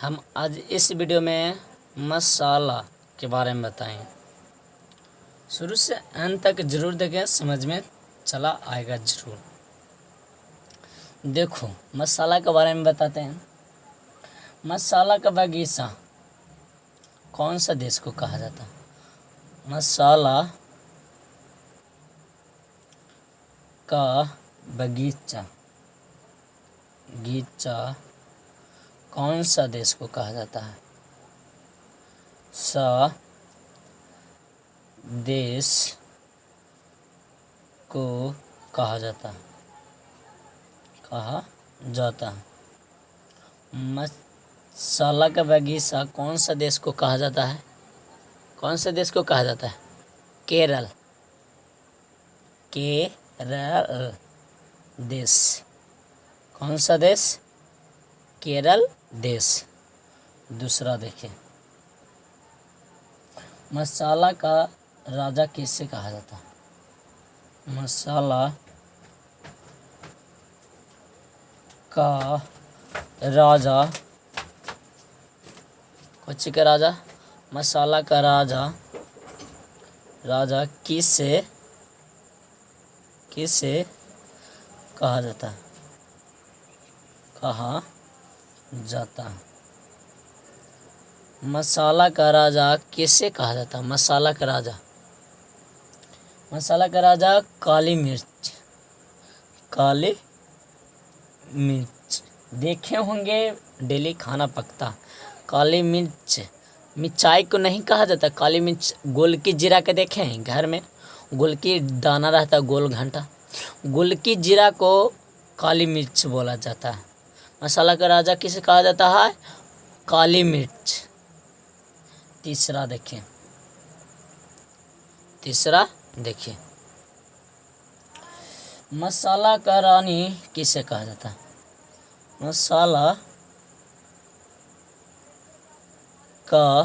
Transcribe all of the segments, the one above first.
हम आज इस वीडियो में मसाला के बारे में बताएंगे। शुरू से अंत तक जरूर देखें, समझ में चला आएगा जरूर। देखो, मसाला के बारे में बताते हैं। मसाला का बगीचा कौन सा देश को कहा जाता है? मसाला का बगीचा कौन सा देश को कहा जाता है? सा देश को कहा जाता है। मसाला का बगीचा कौन सा देश को कहा जाता है? कौन से देश को कहा जाता है? केरल देश। कौन सा देश? केरल देश। दूसरा देखिए, मसाला का राजा किसे कहा जाता है? मसाला का राजा, कुछ का राजा, मसाला का राजा किसे कहा जाता है? मसाला का राजा किसे कहा जाता है? मसाला का राजा काली मिर्च देखे होंगे, डेली खाना पकता। काली मिर्च, मिर्चाई को नहीं कहा जाता काली मिर्च। गोलकी जीरा के देखे हैं घर में, गोलकी दाना रहता, गोल घंटा, गोलकी जीरा को काली मिर्च बोला जाता है। मसाला का राजा किसे कहा जाता है? काली मिर्च। तीसरा देखिए, मसाला का रानी किसे कहा जाता है? मसाला का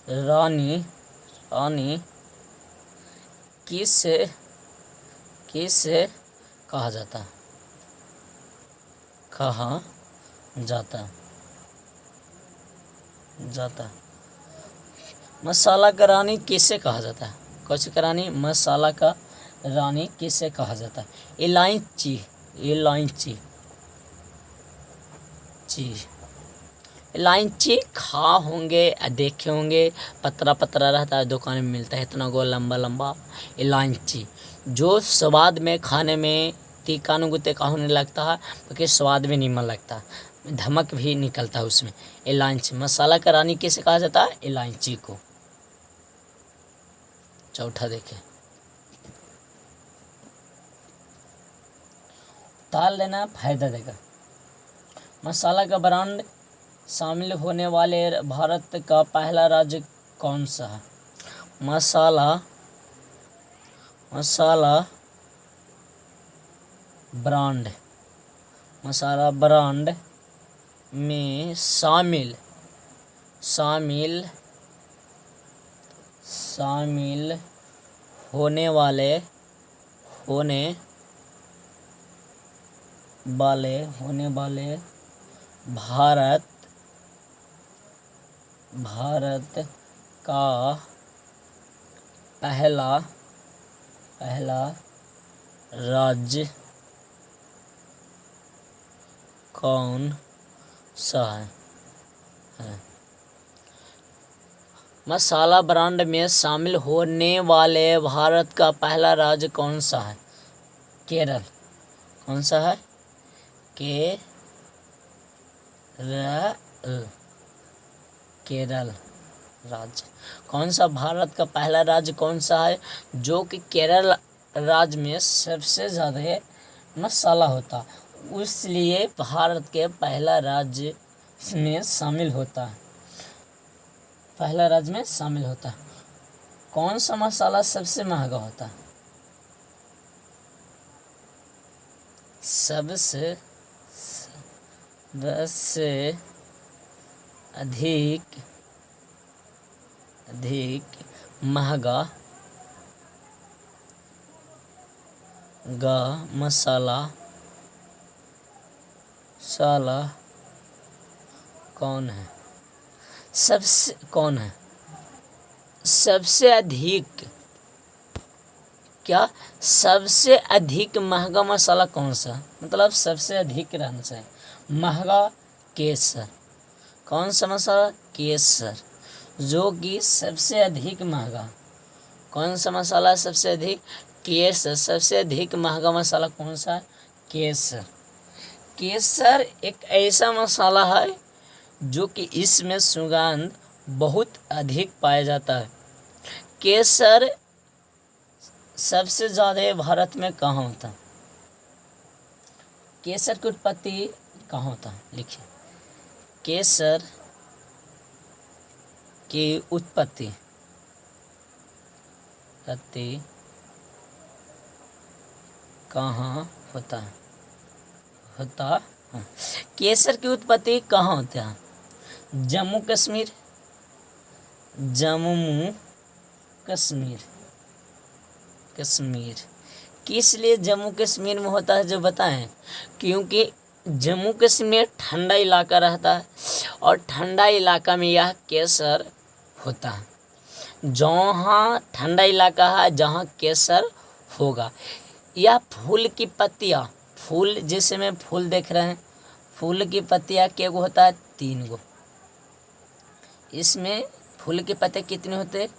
रानी किसे कहा जाता है? मसाला का रानी किसे कहा जाता है? कौन का रानी? मसाला का रानी किसे कहा जाता है? इलायची खा होंगे, देखे होंगे, पतरा रहता है, दुकान में मिलता है, इतना गोल लंबा इलायची, जो स्वाद में खाने में तीखा नुगुते होने लगता है, क्योंकि स्वाद भी नीमन लगता है, धमक भी निकलता है उसमें। इलायची, मसाला का रानी किसे कहा जाता है? इलायची को। चौथा देखें, ताल लेना फायदा देगा। मसाला का ब्रांड शामिल होने वाले भारत का पहला राज्य कौन सा है? मसाला ब्रांड में शामिल होने वाले भारत का पहला राज्य कौन सा है? मसाला ब्रांड में शामिल होने वाले भारत का पहला राज्य कौन सा है? केरल। कौन सा है? केरल राज्य। कौन सा भारत का पहला राज्य कौन सा है? जो कि केरल राज्य में सबसे ज़्यादा मसाला होता, इसलिए भारत के पहला राज्य में शामिल होता है। कौन सा मसाला सबसे महंगा होता है? सबसे अधिक महंगा मसाला कौन है? सबसे कौन है सबसे अधिक, क्या सबसे अधिक महंगा मसाला कौन सा, मतलब सबसे अधिक रहना चाहिए महंगा केसर। कौन सा मसाला, केसर, जो कि सबसे अधिक महंगा। कौन सा मसाला सबसे अधिक, केसर। सबसे अधिक महंगा मसाला कौन सा है, केसर। केसर एक ऐसा मसाला है जो कि इसमें सुगंध बहुत अधिक पाया जाता है। केसर सबसे ज़्यादा भारत में कहाँ होता है, केसर की उत्पत्ति कहाँ होता है, लिखिए। केसर की उत्पत्ति कहाँ होता है, हाँ। केसर की उत्पत्ति कहाँ होता है, जम्मू कश्मीर, जम्मू कश्मीर, कश्मीर। किस लिए जम्मू कश्मीर में होता है जो बताएं, क्योंकि जम्मू कश्मीर ठंडा इलाका रहता है और ठंडा इलाका में यह केसर होता है। जहाँ ठंडा इलाका है जहाँ केसर होगा। यह फूल की पत्तियाँ, फूल जैसे में फूल देख रहे हैं, फूल की पत्तियाँ क्या होता है, 3 गो। इसमें फूल के पत्ते कितने होते हैं,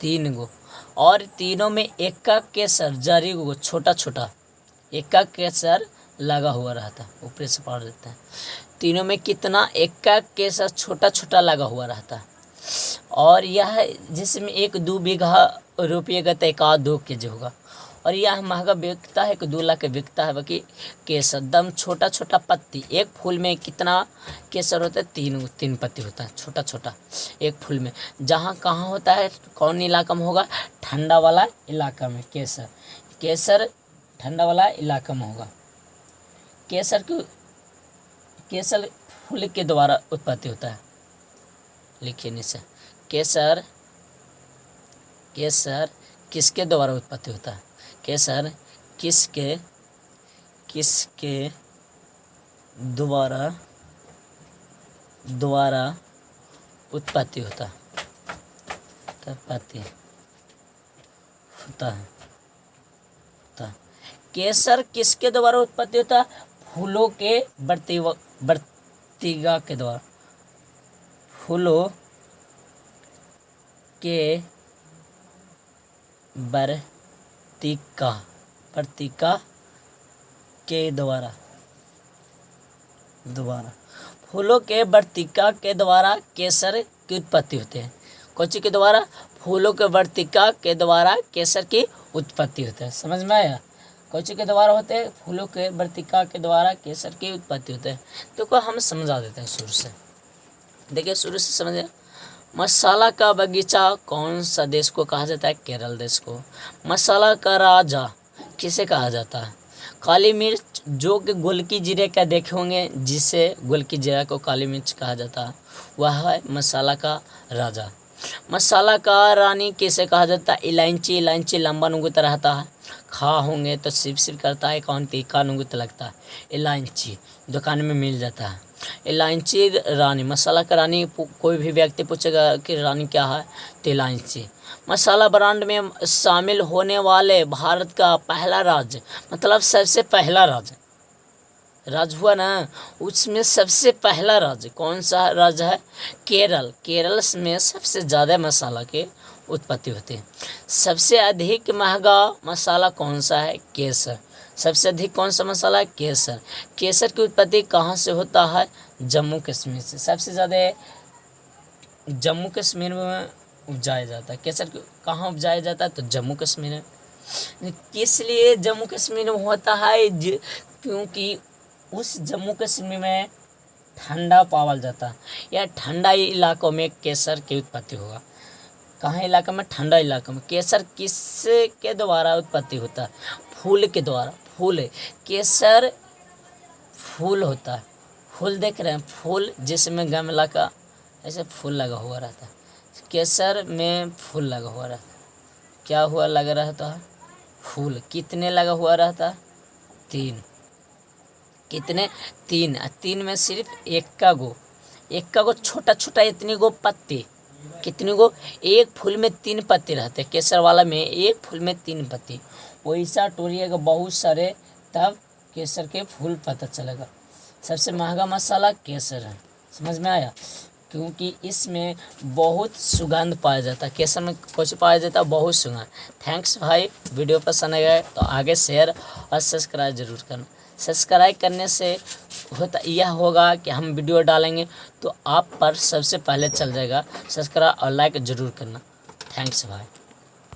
3 गो, और तीनों में एक का केसर जरी गो छोटा छोटा एक का केसर लगा हुआ रहता है, ऊपर से पढ़ देते हैं। तीनों में कितना, एक का केसर छोटा छोटा लगा हुआ रहता है। और यह जिसमें 1-2 बीघा रोपिएगा तो 1-2 केजी होगा। और यह महंगा बिकता है, 2 लाख बिकता है। बाकी केसर दम छोटा छोटा पत्ती, एक फूल में कितना केसर होता है, 3 पत्ती होता है छोटा छोटा एक फूल में। जहाँ कहाँ होता है, कौन इलाका में होगा, ठंडा वाला इलाका में। केसर, केसर ठंडा वाला इलाका में होगा। केसर फूल के द्वारा उत्पत्ति होता है, लिखिए नीचे। केसर किसके द्वारा उत्पत्ति होता है, केसर किसके द्वारा उत्पत्ति होता है। केसर किसके द्वारा उत्पत्ति होता है, फूलों के वर्तिका के द्वारा, फूलों के वर्तिका के द्वारा फूलों के वर्तिका के द्वारा केसर की उत्पत्ति होती है। कौची के द्वारा, फूलों के वर्तिका के द्वारा केसर की उत्पत्ति होती है। समझ में आया, कौची के द्वारा होते हैं, फूलों के वर्तिका के द्वारा केसर की उत्पत्ति होते हैं। तो को हम समझा देते हैं शुरू से, देखिए शुरू से समझे। मसाला का बगीचा कौन सा देश को कहा जाता है, केरल देश को। मसाला का राजा किसे कहा जाता है, काली मिर्च, जो कि गोलकी जीरे का देखे होंगे, जिसे गोलकी जीरा को काली मिर्च कहा जाता है, वह है मसाला का राजा। मसाला का रानी किसे कहा जाता है, इलायची, इलायची लंबा नुंगुत रहता है, खा होंगे तो सिप सिप करता है, कौन तीखा नुंगुत लगता है। इलायची दुकान में मिल जाता है। इलायची रानी, मसाला का रानी, कोई भी व्यक्ति पूछेगा कि रानी क्या है, तो इलायची। मसाला ब्रांड में शामिल होने वाले भारत का पहला राज्य, मतलब सबसे पहला राज्य हुआ ना, उसमें सबसे पहला राज्य कौन सा राज्य है, केरल। केरल में सबसे ज़्यादा मसाला के उत्पत्ति होती है। सबसे अधिक महंगा मसाला कौन सा है, केसर। सबसे अधिक कौन सा मसाला है, केसर। केसर की उत्पत्ति कहाँ से होता है, जम्मू कश्मीर से। सबसे ज़्यादा जम्मू कश्मीर में उपजाया जाता है। केसर कहाँ उपजाया जाता है, तो जम्मू कश्मीर में। किस लिए जम्मू कश्मीर में होता है, क्योंकि उस जम्मू कश्मीर में ठंडा पावल जाता है, या ठंडा इलाकों में केसर की उत्पत्ति होगा। कहाँ इलाका में, ठंडा इलाका में। केसर किसके द्वारा उत्पत्ति होता है, फूल के द्वारा। फूल, केसर फूल होता है, फूल देख रहे हैं, फूल जिसमें गमला का ऐसे फूल लगा हुआ रहता है, केसर में फूल लगा हुआ रहता है। क्या हुआ लगा रहता है, फूल। कितने लगा हुआ रहता है, 3। कितने, 3। 3 में सिर्फ एक एक का गो छोटा छोटा इतनी गो पत्ती, कितनी गो, एक फूल में 3 पत्ती रहते, केसर वाला में एक फूल में 3 पत्ती। वैसा तोड़िएगा बहुत सारे, तब केसर के फूल पता चलेगा। सबसे महंगा मसाला केसर है, समझ में आया, क्योंकि इसमें बहुत सुगंध पाया जाता है। केसर में कुछ पाया जाता है, बहुत सुगंध। थैंक्स भाई, वीडियो पसंद आया तो आगे शेयर और सब्सक्राइब जरूर करना। सब्सक्राइब करने से होता यह होगा कि हम वीडियो डालेंगे तो आप पर सबसे पहले चल जाएगा। सब्सक्राइब और लाइक जरूर करना। थैंक्स भाई।